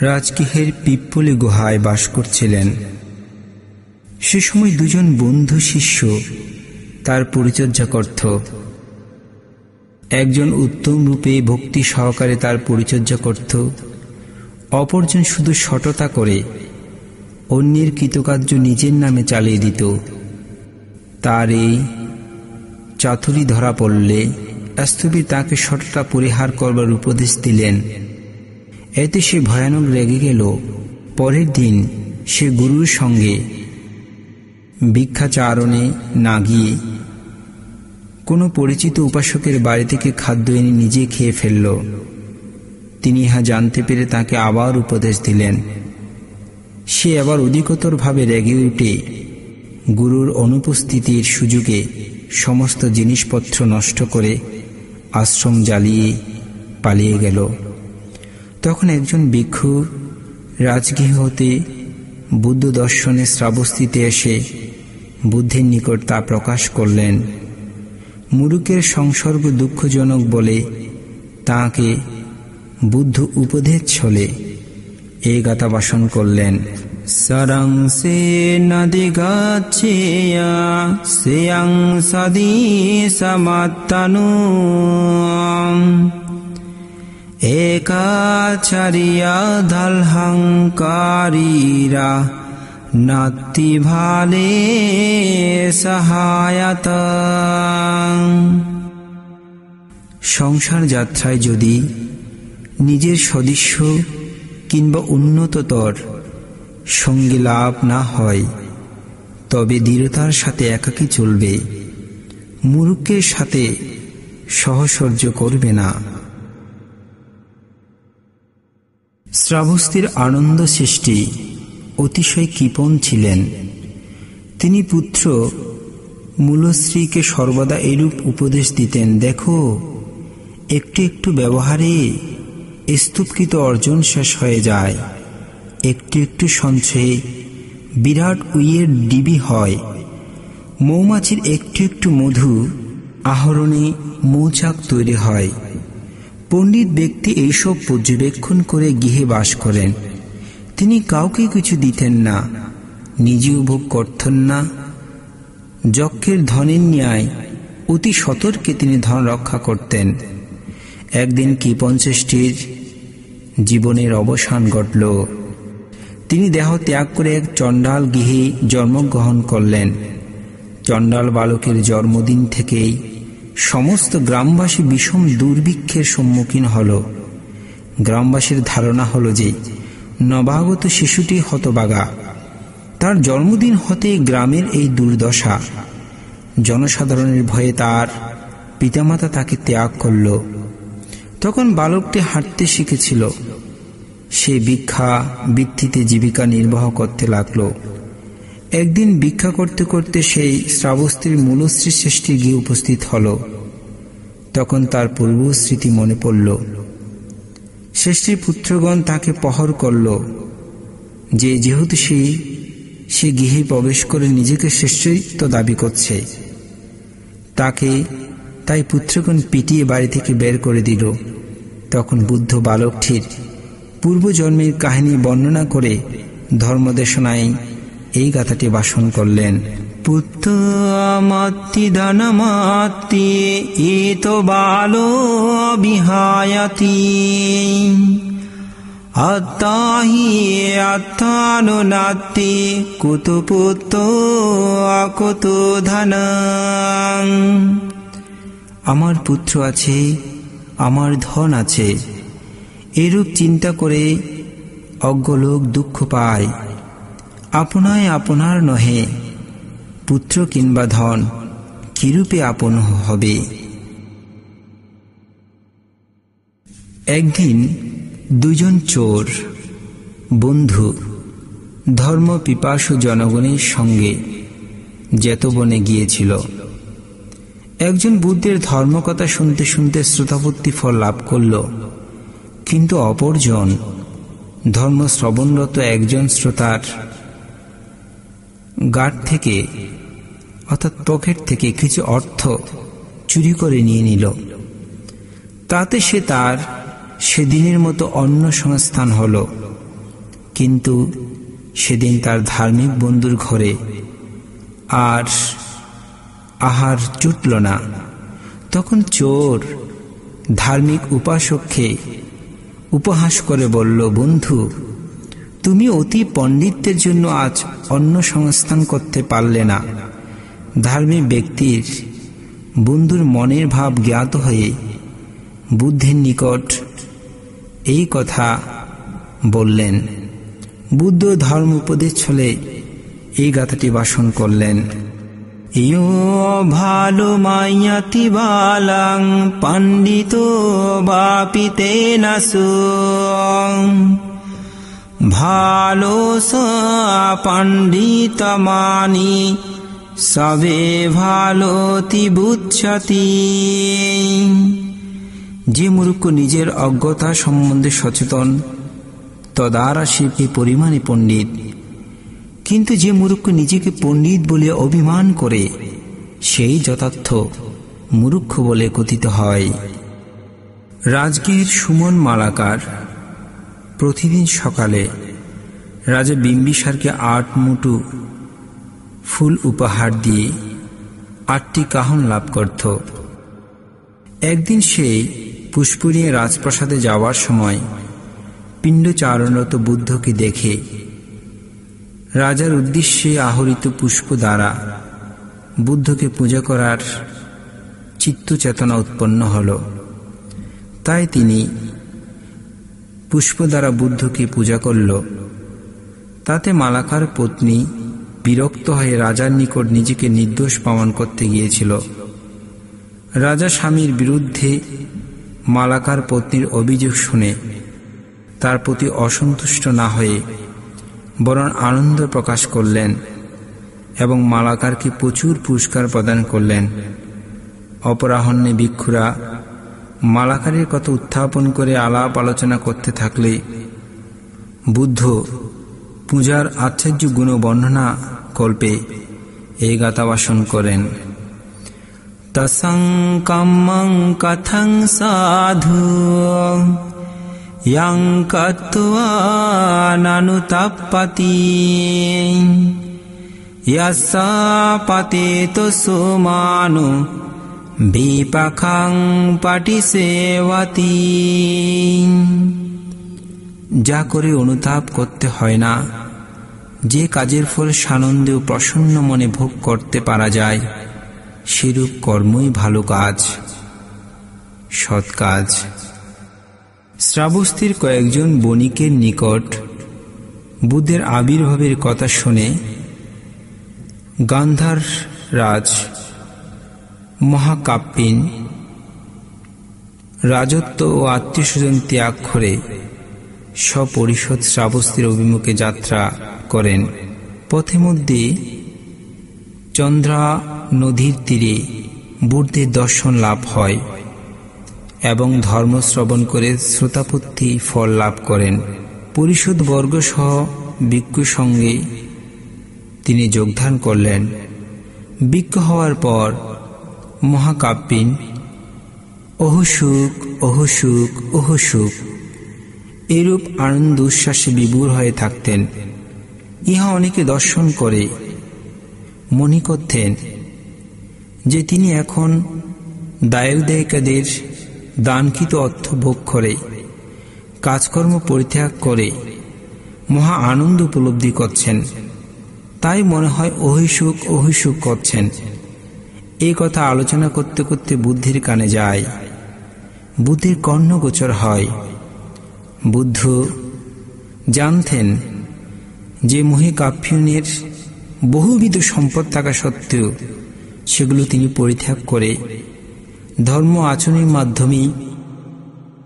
রাজগৃহের পিপ্পলি গুহায় বাস করছিলেন। সে সময় 2জন বন্ধু শিষ্য তার পরিচর্যা করত। একজন উত্তম রূপে ভক্তি সহকারে তার পরিচর্যা করত, অপরজন শুধু সততা করে অন্যের কৃতকার্য নিজের নামে চালিয়ে দিত। তার এই চাতুরি ধরা পড়লে স্থবির তাকে সততা পরিহার করবার উপদেশ দিলেন। এতে সে ভয়ানক রেগে গেল। পরের দিন সে গুরুর সঙ্গে ভিক্ষাচারণে না গিয়ে কোনো পরিচিত উপাসকের বাড়ি থেকে খাদ্য এনে নিজে খেয়ে ফেলল। তিনি ইহা জানতে পেরে তাকে আবার উপদেশ দিলেন। সে আবার অধিকতরভাবে রেগে উঠে গুরুর অনুপস্থিতির সুযোগে সমস্ত জিনিসপত্র নষ্ট করে আশ্রম জ্বালিয়ে পালিয়ে গেল। তখন একজন ভিক্ষু রাজগৃহ হতে বুদ্ধ দর্শনে শ্রাবস্তীতে এসে বুদ্ধের নিকট তা প্রকাশ করলেন। মুরুকের সংসর্গ দুঃখজনক বলে তাঁকে বুদ্ধ উপদেশ ছলে এই গাথা ভাষণ করলেন। সরং সে নদী গাছেয়া সেয়ং সদি সমাত্তানু একাচারিয়া ধলহংকারীরা নাতি ভালে সহায়তা। সংসার যাত্রায় যদি নিজের সদৃশ্য কিংবা উন্নততর সঙ্গী লাভ না হয় তবে দৃঢ়তার সাথে একাকী চলবে, মূর্খের সাথে সহচর্য করবে না। শ্রাবস্তীর আনন্দ সৃষ্টি অতিশয় কৃপণ ছিলেন। তিনি পুত্র মূলশ্রীকে সর্বদা এরূপ উপদেশ দিতেন, দেখো, একটু একটু ব্যবহারে স্তূপকৃত অর্জন শেষ হয়ে যায়, একটু একটু সঞ্চয়ে বিরাট উইয়ের ডিবি হয়, মৌমাছির একটু একটু মধু আহরণে মৌচাক তৈরি হয়। পণ্ডিত ব্যক্তি এইসব পর্যবেক্ষণ করে গৃহে বাস করেন। তিনি কাউকে কিছু দিতেন না, নিজেও ভোগ করতেন না। যক্ষের ধনের ন্যায় অতি সতর্কে তিনি ধন রক্ষা করতেন। একদিন কৃপণচেষ্টির জীবনের অবসান ঘটল। তিনি দেহ ত্যাগ করে এক চণ্ডাল গৃহে জন্মগ্রহণ করলেন। চণ্ডাল বালকের জন্মদিন থেকেই সমস্ত গ্রামবাসী বিষম দুর্ভিক্ষের সম্মুখীন হল। গ্রামবাসীর ধারণা হল যে নবাগত শিশুটি হতভাগা, তার জন্মদিন হতে গ্রামের এই দুর্দশা। জনসাধারণের ভয়ে তার পিতামাতা তাকে ত্যাগ করল। তখন বালকটি হাঁটতে শিখেছিল। সে ভিক্ষা বৃত্তিতে জীবিকা নির্বাহ করতে লাগল। একদিন ভিক্ষা করতে করতে সেই শ্রাবস্তীর মূলশ্রী শ্রেষ্ঠীর গিয়ে উপস্থিত হল। তখন তার পূর্ব স্মৃতি মনে পড়ল। শ্রেষ্ঠীর পুত্রগণ তাকে প্রহর করল যে যেহেতু সে গৃহে প্রবেশ করে নিজেকে শ্রেষ্ঠত্ব দাবি করছে, তাকে তাই পুত্রগণ পিটিয়ে বাড়ি থেকে বের করে দিল। তখন বুদ্ধ বালকটির পূর্বজন্মের কাহিনী বর্ণনা করে ধর্মদেশনায় এই গাথাটি ভাষণ করলেন। পুত্রমাত্তি ধনমাত্তি এত বালো বিহায়াতি আত্মাহি আত্মানুনাত্তি কুত পুত্র কুত ধন। আমার পুত্র আছে, আমার ধন আছে, এরূপ চিন্তা করে অজ্ঞ লোক দুঃখ পায়। আপনায় আপনার নহে, পুত্র কিংবা ধন কিরূপে আপন হবে। একদিন দুজন চোর বন্ধু ধর্ম পিপাসু জনগণের সঙ্গে জেতবনে গিয়েছিল। একজন বুদ্ধের ধর্মকথা শুনতে শুনতে শ্রোতাপত্তি ফল লাভ করল, কিন্তু অপরজন ধর্ম শ্রবণরত একজন শ্রোতার গাঁট থেকে অর্থাৎ পকেট থেকে কিছু অর্থ চুরি করে নিয়ে নিল। তাতে সে তার সেদিনের মতো অন্য সংস্থান হল, কিন্তু সেদিন তার ধার্মিক বন্ধুর ঘরে আর আহার জুটল না। তখন চোর ধার্মিক উপাসককে উপহাস করে বলল, বন্ধু, তুমি অতি পণ্ডিতের জন্য আজ অন্য সংস্থান করতে পারলে না। ধার্মিক ব্যক্তির বন্ধুর মনের ভাব জ্ঞাত হয়ে বুদ্ধের নিকট এই কথা বললেন। বুদ্ধ ধর্ম উপদেশ ছলে এই গাথাটি ভাষণ করলেন। ইয়ো ভালো মাইয়াতি বালাং পণ্ডিত বাপিতে নাসু ভালো পণ্ডিত মানি সবে ভালো তিবুচ্ছতি। যে মূর্খ নিজের অজ্ঞতা সম্বন্ধে সচেতন, তদ্বারা সে পরিমাণে পণ্ডিত, কিন্তু যে মূর্খ নিজেকে পণ্ডিত বলে অভিমান করে, সেই যথার্থ মূর্খ বলে কথিত হয়। রাজগীর সুমন মালাকার প্রতিদিন সকালে রাজা বিম্বিসারকে ৮ মুঠো ফুল উপহার দিয়ে ৮টি কাহন লাভ করত। একদিন সে পুষ্প নিয়ে রাজপ্রাসাদে যাওয়ার সময় পিণ্ডচারণরত বুদ্ধকে দেখে রাজার উদ্দেশ্যে আহরিত পুষ্প দ্বারা বুদ্ধকে পূজা করার চিত্তচেতনা উৎপন্ন হল। তাই তিনি পুষ্প দ্বারা বুদ্ধকে পূজা করল। তাতে মালাকার পত্নী বিরক্ত হয়ে রাজার নিকট নিজেকে নির্দোষ প্রমাণ করতে গিয়েছিল। রাজা স্বামীর বিরুদ্ধে মালাকার পত্নীর অভিযোগ শুনে তার প্রতি অসন্তুষ্ট না হয়ে বরং আনন্দ প্রকাশ করলেন এবং মালাকারকে প্রচুর পুরস্কার প্রদান করলেন। অপরাহ্নে ভিক্ষুরা মালাকারের কথা উত্থাপন করে আলাপ আলোচনা করতে থাকলে বুদ্ধ পূজার আশ্চর্য গুণ বর্ণনা কল্পে এই গাথা ভাষণ করেন। তসং কাম্মং কথং সাধু यं कत्वा नानुताप्पति यस्सा पतेतो सुमानु विपखं पटिसेवति। যা করে অনুতাপ করতে হয় না, যে কাজের ফল সানন্দে ও প্রসন্ন মনে ভোগ করতে পারা যায়, সেরূপ কর্মই ভালো কাজ, সৎ কাজ। শ্রাবস্তীর কয়েকজন বণিকের নিকট বুদ্ধের আবির্ভাবের কথা শুনে গান্ধার রাজ মহাকাপ্পিন রাজত্ব ও আত্মীয় স্বজন ত্যাগ করে সপরিষদ শ্রাবস্তীর অভিমুখে যাত্রা করেন। পথে মধ্যে চন্দ্রা নদীর তীরে বুদ্ধের দর্শন লাভ হয় এবং ধর্ম শ্রবণ করে শ্রোতাপত্তি ফল লাভ করেন। পরিষদ বর্গ সহ ভিক্ষু সঙ্গে তিনি যোগদান করলেন। ভিক্ষু হওয়ার পর মহাকাপ্পিন অহসুখ অহসুখ অহসুখ এরূপ আনন্দ উচ্ছ্বাসে বিভোর হয়ে থাকতেন। ইহা অনেকে দর্শন করে মনে করতেন যে তিনি এখন দায়ক দায়িকাদের দানকৃত অর্থ ভোগ করে কাজকর্ম পরিত্যাগ করে মহা আনন্দ উপলব্ধি করছেন, তাই মনে হয় অহিসুখ অহিসুখ করছেন। এই কথা আলোচনা করতে করতে বুদ্ধের কানে যায়, বুদ্ধের কর্ণগোচর হয়। বুদ্ধ জানতেন যে মহাকাপ্পিনের বহুবিধ সম্পদ থাকা সত্ত্বেও সেগুলো তিনি পরিত্যাগ করে ধর্ম আচরণের মাধ্যমে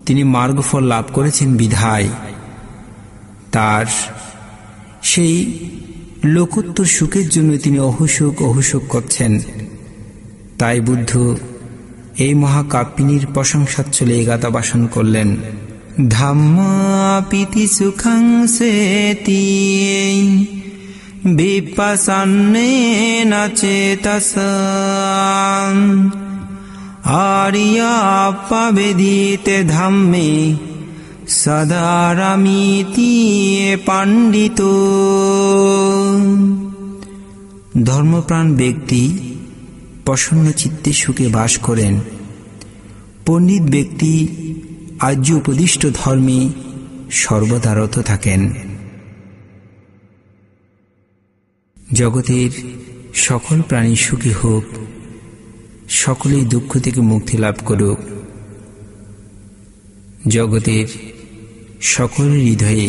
তিনি মার্গফল লাভ করেছেন বিধায় তার সেই লোকোত্তর সুখের জন্য তিনি অহসুখ অহসুখ করছেন। তাই বুদ্ধ এই মহাকাপ্পিনীর প্রশংসাচ্ছলে এই গাথা ভাষণ করলেন। ধাম্মাপিতি সুখং সেতি বিপাসান্নেন চেতসা আর্যাপ্যবেদিতে ধাম্মে সদারামিতি পাণ্ডিত। ধর্মপ্রাণ ব্যক্তি প্রসন্ন চিত্তে সুখে বাস করেন। পণ্ডিত ব্যক্তি আর্য উপদিষ্ট ধর্মে সর্বদা রত থাকেন। জগতের সকল প্রাণী সুখী হোক, সকলেই দুঃখ থেকে মুক্তি লাভ করুক, জগতের সকল হৃদয়ে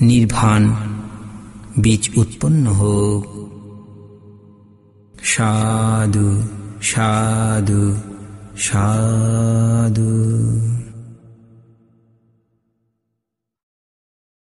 নির্বাণ বীজ উৎপন্ন হোক। সাধু সাধু সাধু।